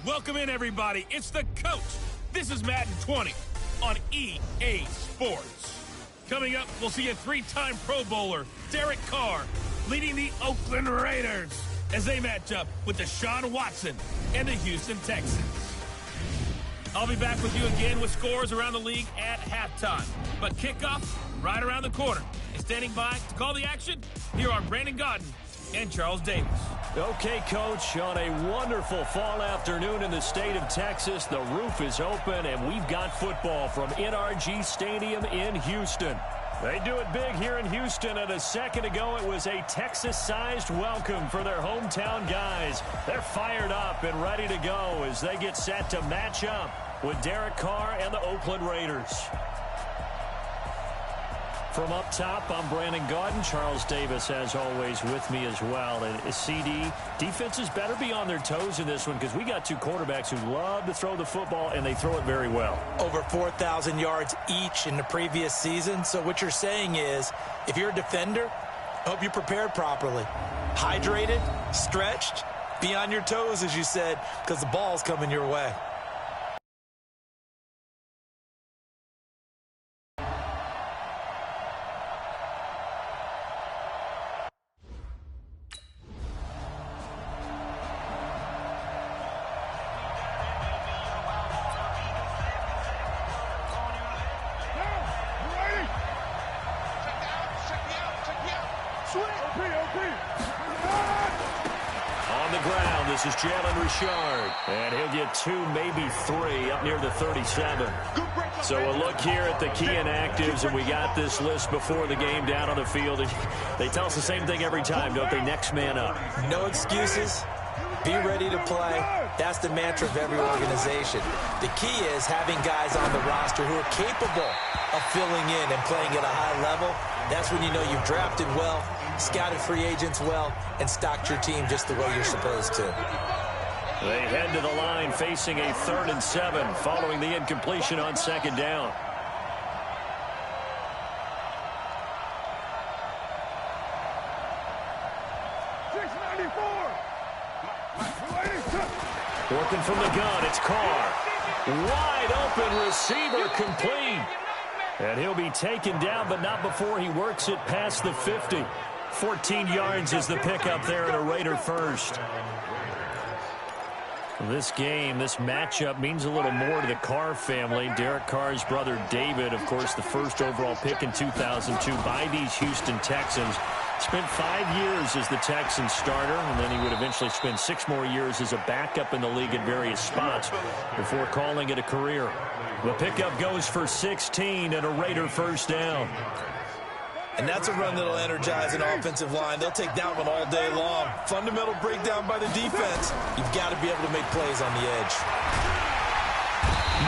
Welcome in, everybody. It's the coach. This is Madden 20 on EA Sports. Coming up, we'll see a three-time Pro Bowler, Derek Carr, leading the Oakland Raiders as they match up with Deshaun Watson and the Houston Texans. I'll be back with you again with scores around the league at halftime. But kickoff right around the corner. And standing by to call the action, here are Brandon Gaudin and Charles Davis. Okay, Coach, on a wonderful fall afternoon in the state of Texas, the roof is open, and we've got football from NRG Stadium in Houston. They do it big here in Houston, and a second ago it was a Texas-sized welcome for their hometown guys. They're fired up and ready to go as they get set to match up with Derek Carr and the Oakland Raiders. From up top, I'm Brandon Gaudin. Charles Davis, as always, with me as well. And CD, defenses better be on their toes in this one because we got two quarterbacks who love to throw the football, and they throw it very well. Over 4,000 yards each in the previous season. So what you're saying is, if you're a defender, hope you're prepared properly. Hydrated, stretched, be on your toes, as you said, because the ball's coming your way. On the ground, this is Jalen Richard, and he'll get 2, maybe 3, up near the 37. So a look here at the key inactives, and we got this list before the game down on the field. They tell us the same thing every time, don't they? Next man up. No excuses. Be ready to play. That's the mantra of every organization. The key is having guys on the roster who are capable of filling in and playing at a high level. That's when you know you've drafted well, scouted free agents well, and stocked your team just the way you're supposed to. They head to the line facing a 3rd and 7 following the incompletion on 2nd down. Working from the gun, it's Carr. Wide open receiver complete. And he'll be taken down, but not before he works it past the 50. 14 yards is the pickup there at a Raider first. This game, this matchup means a little more to the Carr family. Derek Carr's brother David, of course, the first overall pick in 2002 by these Houston Texans. Spent 5 years as the Texans starter, and then he would eventually spend 6 more years as a backup in the league at various spots before calling it a career. The pickup goes for 16 and a Raider first down. And that's a run that'll energize an offensive line. They'll take that one all day long. Fundamental breakdown by the defense. You've got to be able to make plays on the edge.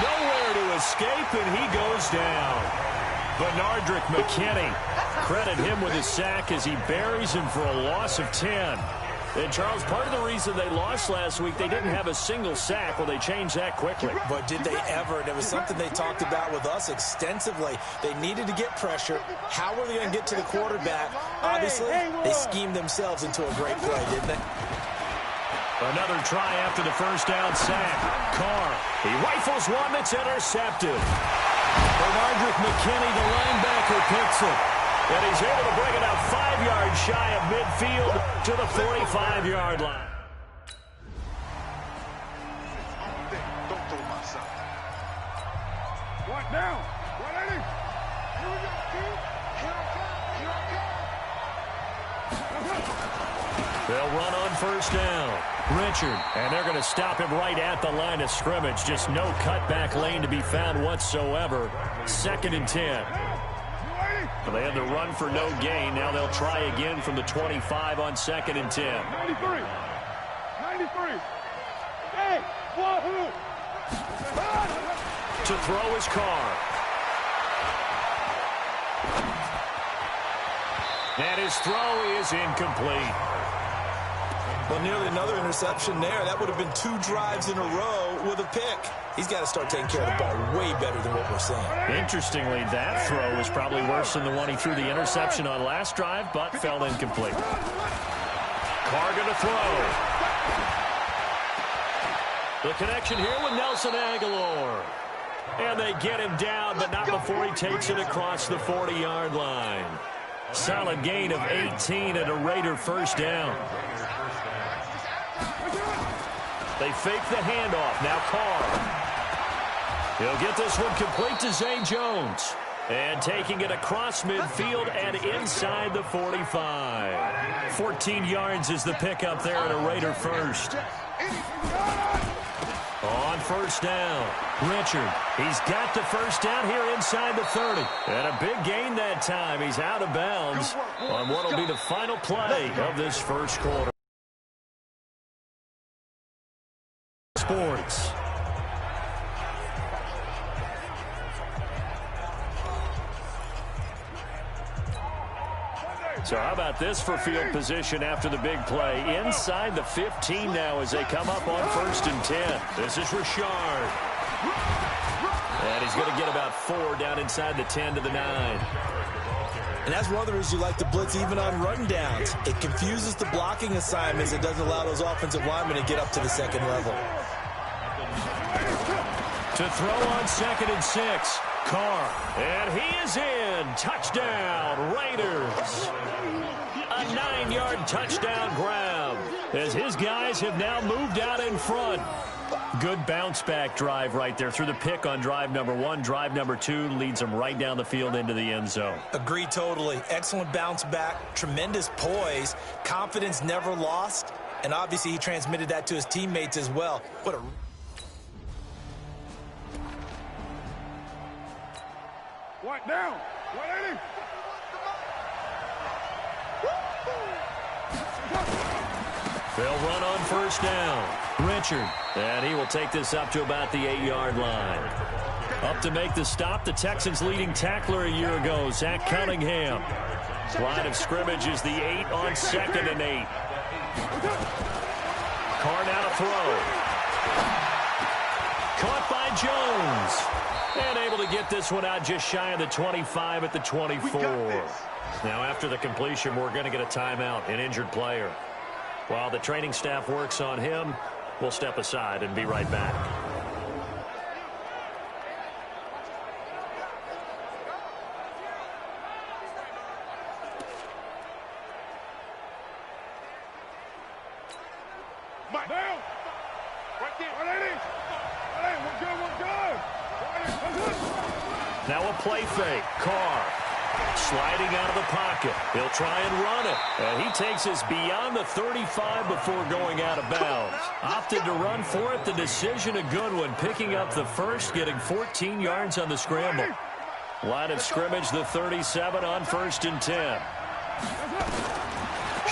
Nowhere to escape, and he goes down. Benardrick McKinney. Credit him with his sack as he buries him for a loss of 10. And, Charles, part of the reason they lost last week, they didn't have a single sack. Well, they changed that quickly. But did they ever? And it was something they talked about with us extensively. They needed to get pressure. How were they going to get to the quarterback? Obviously, they schemed themselves into a great play, didn't they? Another try after the first down sack. Carr, he rifles one that's intercepted. Benardrick McKinney, the linebacker, picks it. And he's able to bring it out 5 yards shy of midfield to the 45-yard line. What now? They'll run on first down. Richard, and they're going to stop him right at the line of scrimmage. Just no cutback lane to be found whatsoever. 2nd and 10. Well, they had the run for no gain. Now they'll try again from the 25 on 2nd and 10. 93. Hey, wahoo! To throw is Carr. And his throw is incomplete. Well, nearly another interception there. That would have been 2 drives in a row with a pick. He's got to start taking care of the ball way better than what we're seeing. Interestingly, that throw was probably worse than the one he threw the interception on last drive, but fell incomplete. Carr going to throw. The connection here with Nelson Aguilar. And they get him down, but not before he takes it across the 40-yard line. Solid gain of 18 and a Raider first down. They fake the handoff. Now Carr. He'll get this one complete to Zay Jones. And taking it across midfield and inside the 45. 14 yards is the pickup there at a Raider first. On first down, Richard. He's got the first down here inside the 30. And a big gain that time. He's out of bounds on what will be the final play of this first quarter. Sports. So how about this for field position after the big play? Inside the 15 now as they come up on 1st and 10. This is Richard. And he's going to get about 4 down inside the 10 to the 9. And that's one of the reasons you like to blitz even on run downs. It confuses the blocking assignments. It doesn't allow those offensive linemen to get up to the second level. To throw on 2nd and 6. Carr. And he is in. Touchdown, Raiders. A 9-yard touchdown grab as his guys have now moved out in front. Good bounce-back drive right there through the pick on drive number 1. Drive number 2 leads them right down the field into the end zone. Agree totally. Excellent bounce back. Tremendous poise. Confidence never lost. And obviously he transmitted that to his teammates as well. What a... What down? 180. They'll run on first down. Richard. And he will take this up to about the 8-yard line. Up to make the stop, the Texans' leading tackler a year ago, Zach Cunningham. Line of scrimmage is the 8 on 2nd and 8. Carr now to throw. Caught by Jones. And able to get this one out just shy of the 25 at the 24. Now after the completion, we're going to get a timeout, an injured player. While the training staff works on him, we'll step aside and be right back. Down. Right there. 180. 180. We're good. Now a play fake. Carr sliding out of the pocket. He'll try and run it. And he takes us beyond the 35 before going out of bounds. Opted to run for it. The decision a good one. Picking up the first, getting 14 yards on the scramble. Line of scrimmage, the 37 on 1st and 10.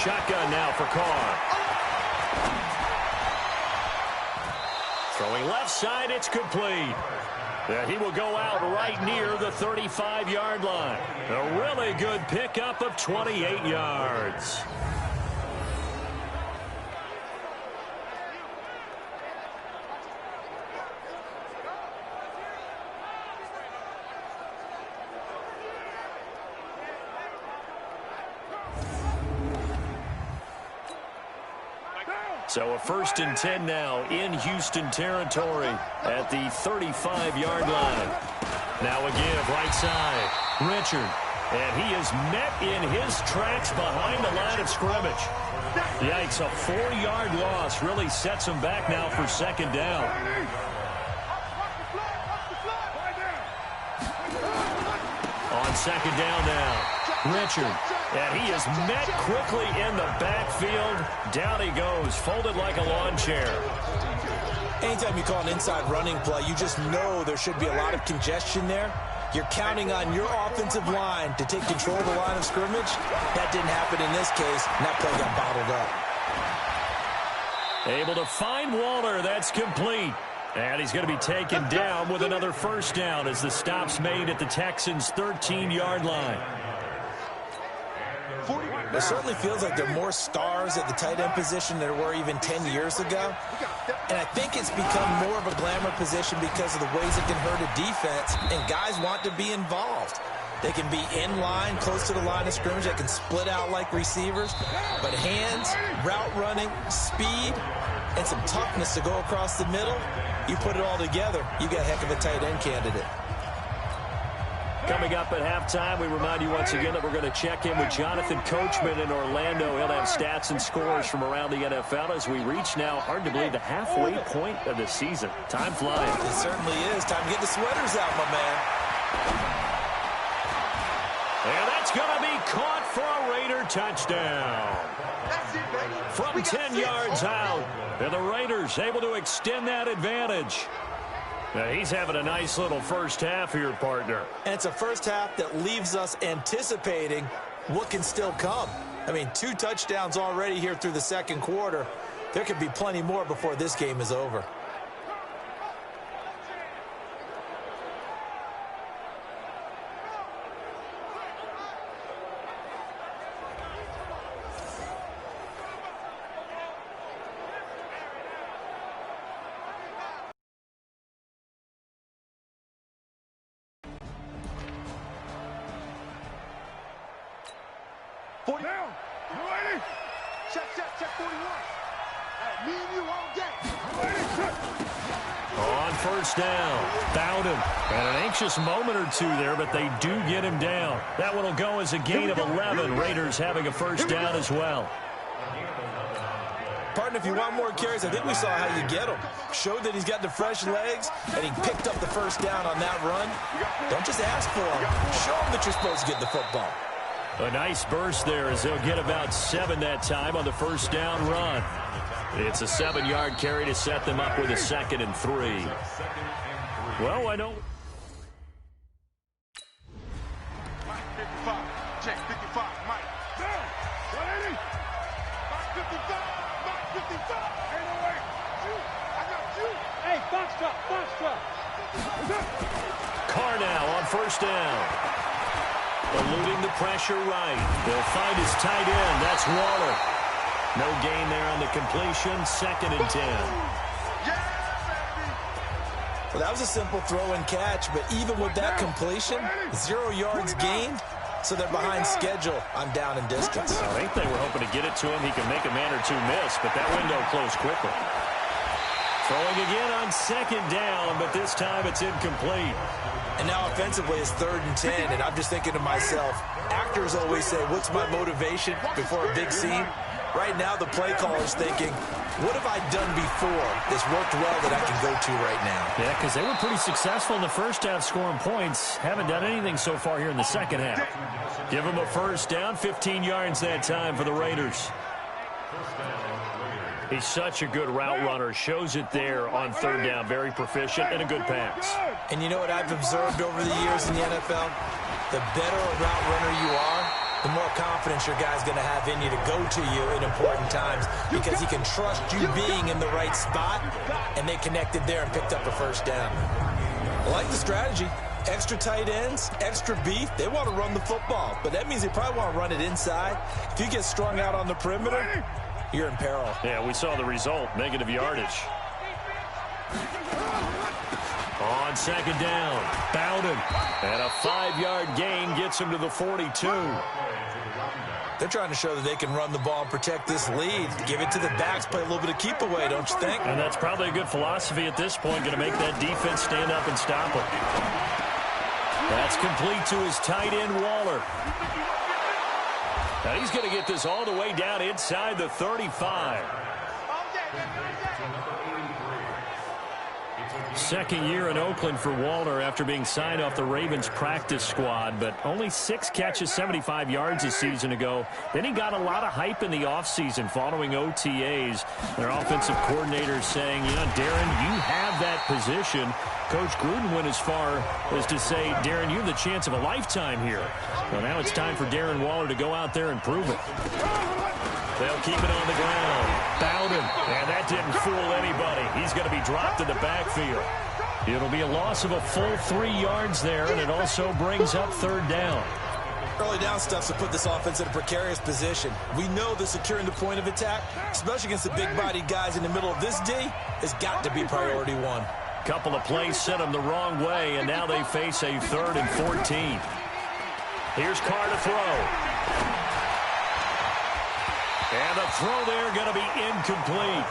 Shotgun now for Carr. Throwing left side, it's complete. And he will go out right near the 35-yard line. A really good pickup of 28 yards. So a 1st and 10 now in Houston territory at the 35-yard line. Now a give right side. Richard. And he is met in his tracks behind the line of scrimmage. Yikes, a 4-yard loss really sets him back now for 2nd down. On 2nd down now. Richard. And he is met quickly in the backfield. Down he goes, folded like a lawn chair. Anytime you call an inside running play, you just know there should be a lot of congestion there. You're counting on your offensive line to take control of the line of scrimmage. That didn't happen in this case, and that play got bottled up. Able to find Waller. That's complete. And he's going to be taken down with another first down as the stop's made at the Texans' 13-yard line. It certainly feels like there are more stars at the tight end position than there were even 10 years ago. And I think it's become more of a glamour position because of the ways it can hurt a defense, and guys want to be involved. They can be in line, close to the line of scrimmage. They can split out like receivers. But hands, route running, speed, and some toughness to go across the middle. You put it all together, you got a heck of a tight end candidate. Coming up at halftime, we remind you once again that we're going to check in with Jonathan Coachman in Orlando. He'll have stats and scores from around the NFL as we reach now, hard to believe, the halfway point of the season. Time flying. It certainly is. Time to get the sweaters out, my man. And that's going to be caught for a Raider touchdown. From 10 yards out, and the Raiders able to extend that advantage. Now, he's having a nice little first half here, partner. And it's a first half that leaves us anticipating what can still come. I mean, 2 touchdowns already here through the second quarter. There could be plenty more before this game is over. Down. You ready? Check 41. Me and you all day. Ready, check. On first down, Bowden. And an anxious moment or two there, but they do get him down. That one will go as a gain of 11. Raiders having a first down as well. Partner, if you want more carries, I think we saw how you get them. Showed that he's got the fresh legs, and he picked up the first down on that run. Don't just ask for him. Show him that you're supposed to get the football. A nice burst there as they'll get about 7 that time on the first down run. It's a 7-yard carry to set them up with a 2nd and 3. Well, I know. Mike 55. Check 55. Mike. Down. 180. Mike 55. Mike 55. Ain't no way. You. I got you. Hey, box truck. Carr now on first down. Eluding the pressure right. They'll find his tight end. That's Waller. No gain there on the completion. 2nd and 10. Well, that was a simple throw and catch, but even with that completion, 0 yards gained, so they're behind schedule on down and distance. I think they were hoping to get it to him. He can make a man or two miss, but that window closed quickly. Throwing again on 2nd down, but this time it's incomplete. And now offensively it's 3rd and 10, and I'm just thinking to myself, actors always say, what's my motivation before a big scene? Right now the play caller's thinking, what have I done before that's worked well that I can go to right now? Yeah, because they were pretty successful in the first half scoring points. Haven't done anything so far here in the second half. Give them a first down, 15 yards that time for the Raiders. He's such a good route runner. Shows it there on 3rd down. Very proficient and a good pass. And you know what I've observed over the years in the NFL? The better a route runner you are, the more confidence your guy's going to have in you to go to you in important times because he can trust you being in the right spot, and they connected there and picked up a first down. I like the strategy. Extra tight ends, extra beef. They want to run the football, but that means they probably want to run it inside. If you get strung out on the perimeter, you're in peril. Yeah, we saw the result, negative yardage. On 2nd down, Bowden. And a 5-yard gain gets him to the 42. They're trying to show that they can run the ball and protect this lead. Give it to the backs, play a little bit of keep away, don't you think? And that's probably a good philosophy at this point, going to make that defense stand up and stop him. That's complete to his tight end, Waller. Now he's going to get this all the way down inside the 35. Second year in Oakland for Waller after being signed off the Ravens practice squad, but only 6 catches, 75 yards a season ago. Then he got a lot of hype in the offseason following OTAs. Their offensive coordinator saying, you know, Darren, you have that position. Coach Gruden went as far as to say, Darren, you have the chance of a lifetime here. Well, now it's time for Darren Waller to go out there and prove it. They'll keep it on the ground. Bowden, and that didn't fool anybody. He's going to be dropped in the backfield. It'll be a loss of a full 3 yards there, and it also brings up 3rd down. Early down stuff to put this offense in a precarious position. We know that securing the point of attack, especially against the big-bodied guys in the middle of this D, has got to be priority 1. Couple of plays sent them the wrong way, and now they face a 3rd and 14. Here's Carr to throw. And the throw there going to be incomplete.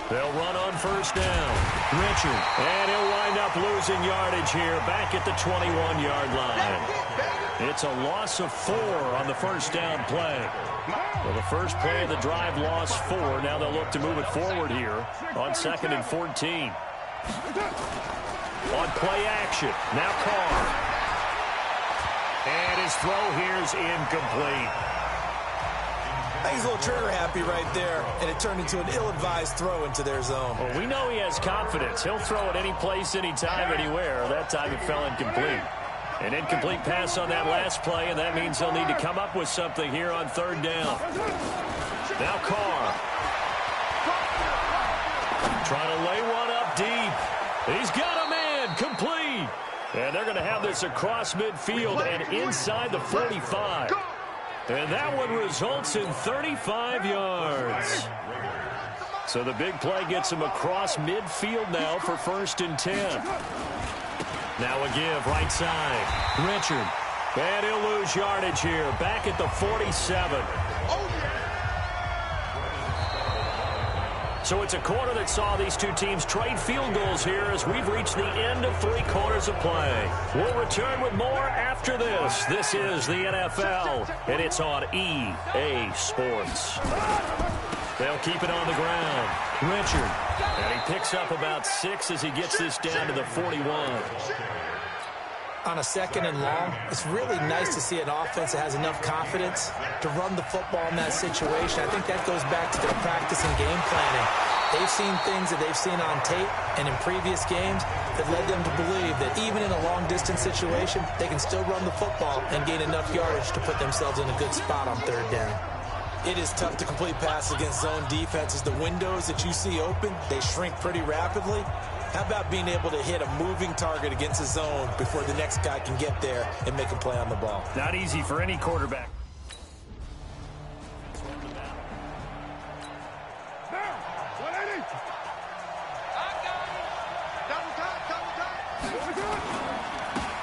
They'll run on first down. Richard. And he'll wind up losing yardage here back at the 21-yard line. It's a loss of 4 on the first down play. Well, the first play of the drive lost 4. Now they'll look to move it forward here on 2nd and 14. On play action. Now Carr. And his throw here is incomplete. I think he's a little trigger happy right there, and it turned into an ill-advised throw into their zone. Well, we know he has confidence. He'll throw it any place, anytime, anywhere. That time it fell incomplete. An incomplete pass on that last play, and that means they'll need to come up with something here on 3rd down. Now Carr. Trying to lay one up deep. He's got a man. Complete. And they're going to have this across midfield and inside the 45. And that one results in 35 yards. So the big play gets him across midfield now for 1st and 10. Now a give right side. Richard. And he'll lose yardage here. Back at the 47. So it's a quarter that saw these two teams trade field goals here as we've reached the end of 3 quarters of play. We'll return with more after this. This is the NFL, and it's on EA Sports. They'll keep it on the ground. Richard. And he picks up about 6 as he gets this down to the 41. On a 2nd and long, it's really nice to see an offense that has enough confidence to run the football in that situation. I think that goes back to their practice and game planning. They've seen things that they've seen on tape and in previous games that led them to believe that even in a long-distance situation, they can still run the football and gain enough yardage to put themselves in a good spot on 3rd down. It is tough to complete passes against zone defenses. The windows that you see open, they shrink pretty rapidly. How about being able to hit a moving target against a zone before the next guy can get there and make a play on the ball? Not easy for any quarterback.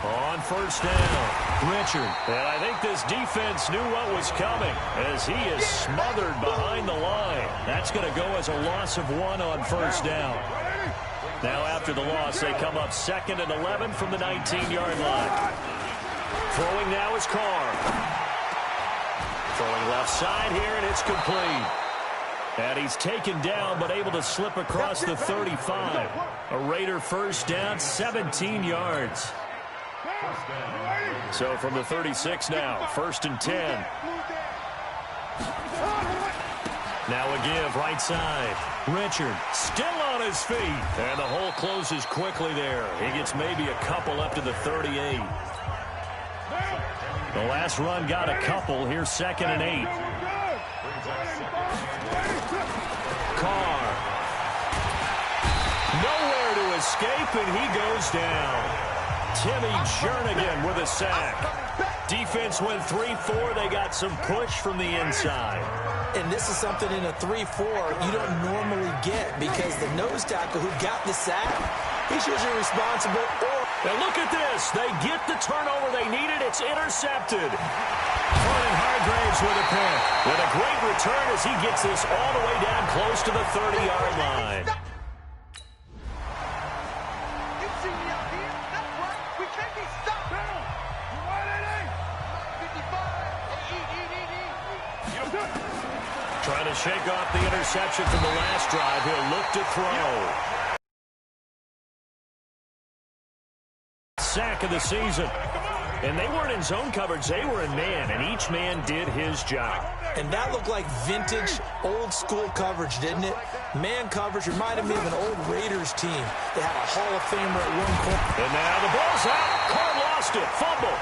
On first down, Richard. And I think this defense knew what was coming as he is smothered behind the line. That's going to go as a loss of 1 on 1st down. Now after the loss, they come up 2nd and 11 from the 19-yard line. Throwing now is Carr. Throwing left side here, and it's complete. And he's taken down, but able to slip across the 35. A Raider first down, 17 yards. So from the 36 now, 1st and 10. Now a give right side. Richard still on his feet. And the hole closes quickly there. He gets maybe a couple up to the 38. The last run got a couple. Here's 2nd and 8. Carr. Nowhere to escape, and he goes down. Timmy Jernigan with a sack. Defense went 3-4. They got some push from the inside. And this is something in a 3-4 you don't normally get because the nose tackle who got the sack, he's usually responsible. And look at this. They get the turnover they needed. It's intercepted. Vernon Hargraves with a pick. And a great return as he gets this all the way down close to the 30-yard line. Trying to shake off the interception from the last drive. He'll look to throw. Sack of the season. And they weren't in zone coverage. They were in man, and each man did his job. And that looked like vintage, old-school coverage, didn't it? Man coverage reminded me of an old Raiders team. They had a Hall of Famer at one point. And now the ball's out. Carr lost it. Fumble.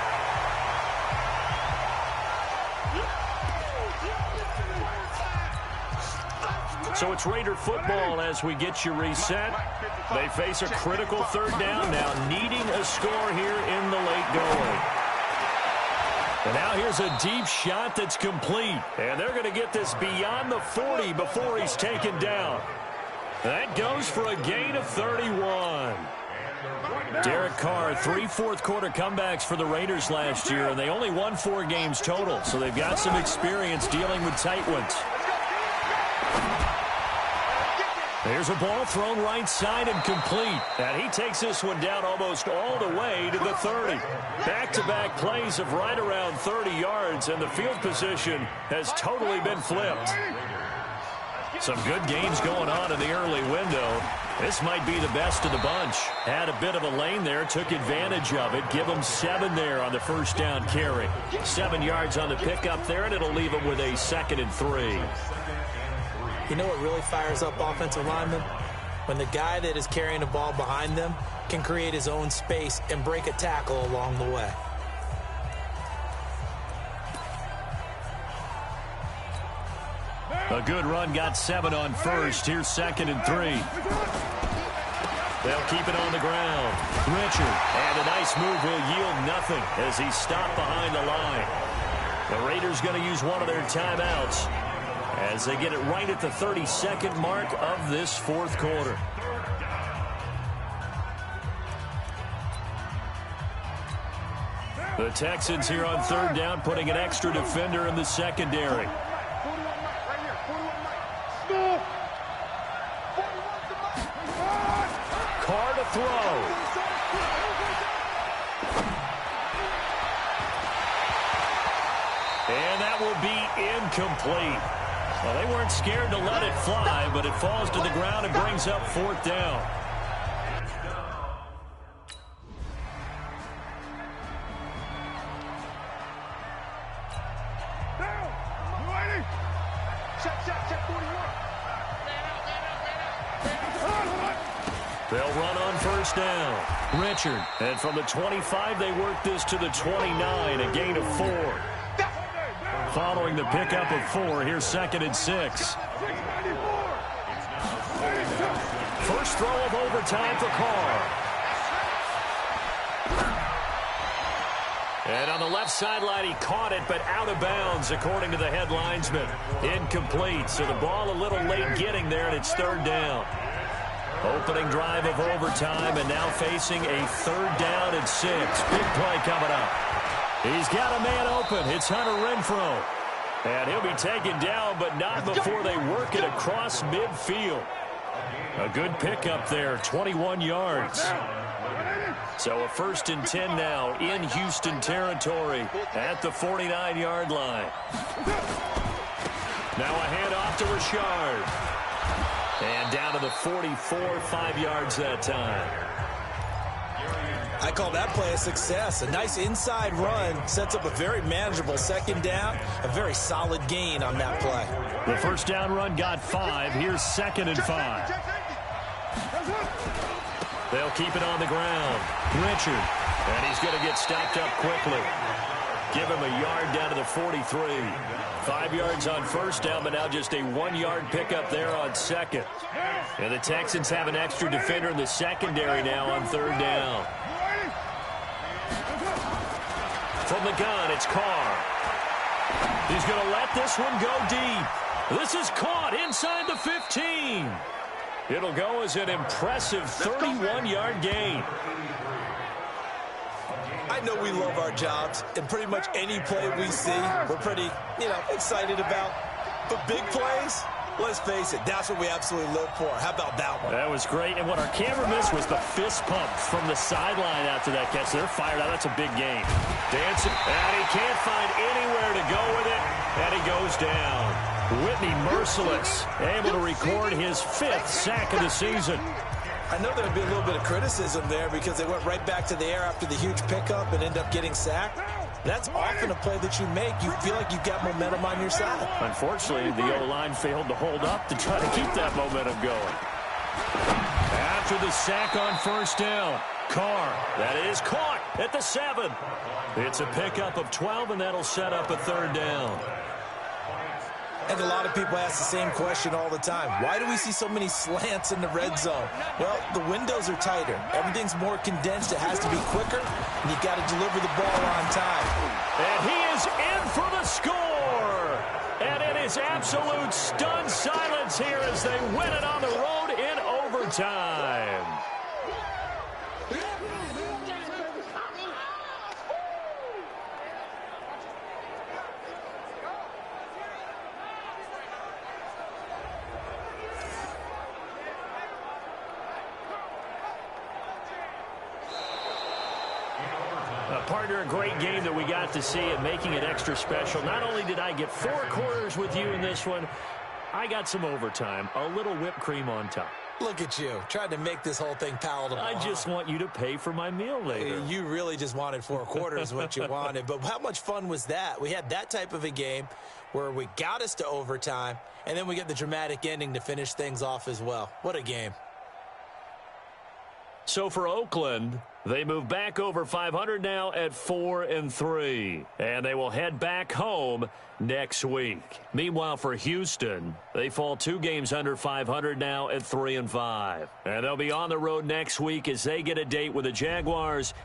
So it's Raider football as we get you reset. They face a critical 3rd down now, needing a score here in the late going. And now here's a deep shot that's complete. And they're going to get this beyond the 40 before he's taken down. That goes for a gain of 31. Derek Carr, 3 fourth-quarter comebacks for the Raiders last year, and they only won 4 games total, so they've got some experience dealing with tight ones. Here's a ball thrown right side and complete. And he takes this one down almost all the way to the 30. Back-to-back plays of right around 30 yards, and the field position has totally been flipped. Some good games going on in the early window. This might be the best of the bunch. Had a bit of a lane there, took advantage of it. Give them 7 there on the first down carry. 7 yards on the pickup there, and it'll leave them with a 2nd and 3. You know what really fires up offensive linemen? When the guy that is carrying the ball behind them can create his own space and break a tackle along the way. A good run, got 7 on first. Here's 2nd and 3. They'll keep it on the ground. Richard, and a nice move will yield nothing as he's stopped behind the line. The Raiders going to use one of their timeouts as they get it right at the 32nd mark of this 4th quarter. The Texans here on 3rd down, putting an extra defender in the secondary. Carr to throw. And that will be incomplete. Well, they weren't scared to let it fly, but it falls to the ground and brings up 4th down. They'll run on first down. Richard, and from the 25, they work this to the 29, a gain of 4. Following the pickup of 4, here's 2nd and 6. First throw of overtime for Carr. And on the left sideline, he caught it, but out of bounds, according to the head linesman. Incomplete, so the ball a little late getting there, and it's 3rd down. Opening drive of overtime, and now facing a 3rd down and 6. Big play coming up. He's got a man open. It's Hunter Renfrow. And he'll be taken down, but not before they work it across midfield. A good pickup there, 21 yards. So a 1st and 10 now in Houston territory at the 49-yard line. Now a handoff to Richard. And down to the 44, 5 yards that time. I call that play a success. A nice inside run sets up a very manageable 2nd down. A very solid gain on that play. The first down run got 5. Here's 2nd and 5. They'll keep it on the ground. Richard. And he's going to get stopped up quickly. Give him a yard down to the 43. 5 yards on first down, but now just a 1-yard pickup there on 2nd. And the Texans have an extra defender in the secondary now on 3rd down. From the gun, it's Carr. He's going to let this one go deep. This is caught inside the 15. It'll go as an impressive 31-yard gain. I know we love our jobs, and pretty much any play we see, we're pretty, excited about. But big plays, let's face it, that's what we absolutely live for. How about that one? That was great, and what our camera missed was the fist pump from the sideline after that catch. They're fired out. That's a big game. Dancing, and he can't find anywhere to go with it, and he goes down. Whitney Merciless, able to record his 5th sack of the season. I know there'd be a little bit of criticism there because they went right back to the air after the huge pickup and end up getting sacked. That's often a play that you make. You feel like you've got momentum on your side. Unfortunately, the O-line failed to hold up to try to keep that momentum going. After the sack on first down, Carr, that is caught at the 7. It's a pickup of 12, and that'll set up a 3rd down. And a lot of people ask the same question all the time. Why do we see so many slants in the red zone? Well, the windows are tighter. Everything's more condensed. It has to be quicker, and you've got to deliver the ball on time. And he is in for the score. And it is absolute stunned silence here as they win it on the road in overtime. Partner, a great game that we got to see and making it extra special. Not only did I get 4 quarters with you in this one, I got some overtime, a little whipped cream on top. Look at you, trying to make this whole thing palatable. I just want you to pay for my meal later. You really just wanted 4 quarters, what you wanted. But how much fun was that? We had that type of a game where we got us to overtime, and then we get the dramatic ending to finish things off as well. What a game. So for Oakland, they move back over 500 now at 4-3, and they will head back home next week. Meanwhile, for Houston, they fall 2 games under 500 now at 3-5, and they'll be on the road next week as they get a date with the Jaguars